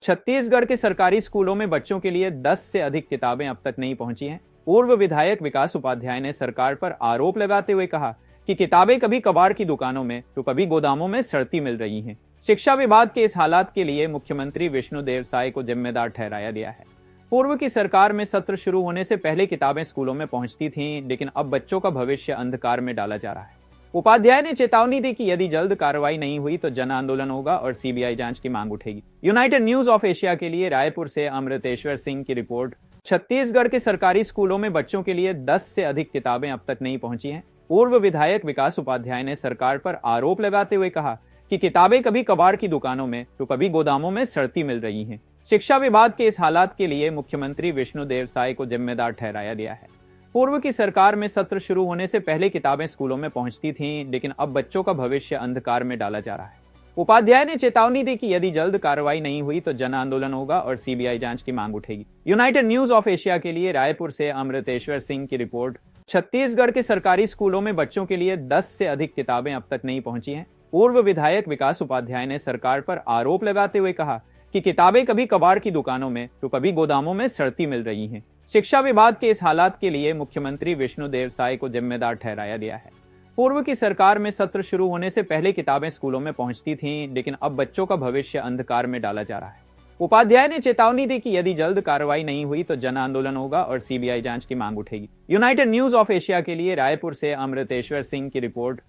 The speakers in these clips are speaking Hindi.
छत्तीसगढ़ के सरकारी स्कूलों में बच्चों के लिए 10 से अधिक किताबें अब तक नहीं पहुंची हैं। पूर्व विधायक विकास उपाध्याय ने सरकार पर आरोप लगाते हुए कहा कि किताबें कभी कबाड़ की दुकानों में तो कभी गोदामों में सड़ती मिल रही हैं। शिक्षा विभाग के इस हालात के लिए मुख्यमंत्री विष्णुदेव साय को जिम्मेदार ठहराया गया है। पूर्व की सरकार में सत्र शुरू होने से पहले किताबें स्कूलों में पहुंचती थीं, लेकिन अब बच्चों का भविष्य अंधकार में डाला जा रहा है। उपाध्याय ने चेतावनी दी कि यदि जल्द कार्रवाई नहीं हुई तो जन आंदोलन होगा और सीबीआई जांच की मांग उठेगी। यूनाइटेड न्यूज ऑफ एशिया के लिए रायपुर से अमृतेश्वर सिंह की रिपोर्ट। छत्तीसगढ़ के सरकारी स्कूलों में बच्चों के लिए 10 से अधिक किताबें अब तक नहीं पहुंची हैं। पूर्व विधायक विकास उपाध्याय ने सरकार पर आरोप लगाते हुए कहा कि किताबें कभी कबाड़ की दुकानों में तो कभी गोदामों में सड़ती मिल रही हैं। शिक्षा विभाग के इस हालात के लिए मुख्यमंत्री विष्णुदेव साय को जिम्मेदार ठहराया गया है। पूर्व की सरकार में सत्र शुरू होने से पहले किताबें स्कूलों में पहुंचती थीं, लेकिन अब बच्चों का भविष्य अंधकार में डाला जा रहा है। उपाध्याय ने चेतावनी दी कि यदि जल्द कार्रवाई नहीं हुई तो जन आंदोलन होगा और सीबीआई जांच की मांग उठेगी। यूनाइटेड न्यूज ऑफ एशिया के लिए रायपुर से अमृतेश्वर सिंह की रिपोर्ट। छत्तीसगढ़ के सरकारी स्कूलों में बच्चों के लिए 10 से अधिक किताबें अब तक नहीं पहुंची हैं। पूर्व विधायक विकास उपाध्याय ने सरकार पर आरोप लगाते हुए कहा कि किताबें कभी कबाड़ की दुकानों में तो कभी गोदामों में सड़ती मिल रही हैं। शिक्षा विभाग के इस हालात के लिए मुख्यमंत्री विष्णुदेव साय को जिम्मेदार ठहराया गया है। पूर्व की सरकार में सत्र शुरू होने से पहले किताबें स्कूलों में पहुंचती थीं, लेकिन अब बच्चों का भविष्य अंधकार में डाला जा रहा है। उपाध्याय ने चेतावनी दी कि यदि जल्द कार्रवाई नहीं हुई तो जन आंदोलन होगा और सीबीआई जांच की मांग उठेगी। यूनाइटेड न्यूज ऑफ एशिया के लिए रायपुर से अमृतेश्वर सिंह की रिपोर्ट।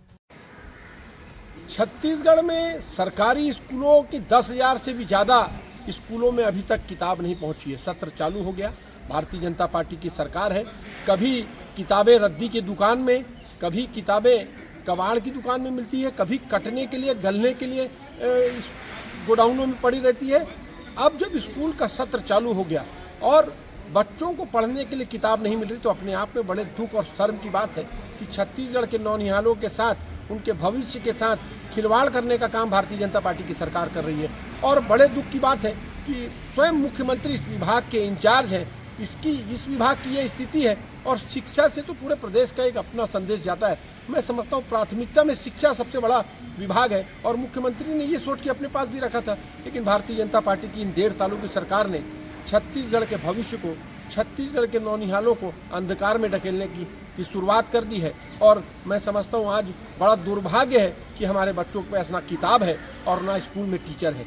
छत्तीसगढ़ में सरकारी स्कूलों की 10,000 से भी ज़्यादा स्कूलों में अभी तक किताब नहीं पहुंची है। सत्र चालू हो गया, भारतीय जनता पार्टी की सरकार है। कभी किताबें रद्दी की दुकान में, कभी किताबें कबाड़ की दुकान में मिलती है, कभी कटने के लिए, गलने के लिए गोडाउनों में पड़ी रहती है। अब जब स्कूल का सत्र चालू हो गया और बच्चों को पढ़ने के लिए किताब नहीं मिल रही, तो अपने आप में बड़े दुख और शर्म की बात है कि छत्तीसगढ़ के नौनिहालों के साथ, उनके भविष्य के साथ खिलवाड़ करने का काम भारतीय जनता पार्टी की सरकार कर रही है। और बड़े दुख की बात है कि स्वयं मुख्यमंत्री इस विभाग के इंचार्ज हैं। इस विभाग की ये स्थिति है और शिक्षा से तो पूरे प्रदेश का एक अपना संदेश जाता है। मैं समझता हूँ प्राथमिकता में शिक्षा सबसे बड़ा विभाग है और मुख्यमंत्री ने ये सोच के अपने पास भी रखा था, लेकिन भारतीय जनता पार्टी की इन 1.5 सालों की सरकार ने छत्तीसगढ़ के भविष्य को, छत्तीसगढ़ के नौनिहालों को अंधकार में ढकेलने की शुरुआत कर दी है। और मैं समझता हूँ आज बड़ा दुर्भाग्य है कि हमारे बच्चों के पास ना किताब है और ना स्कूल में टीचर है।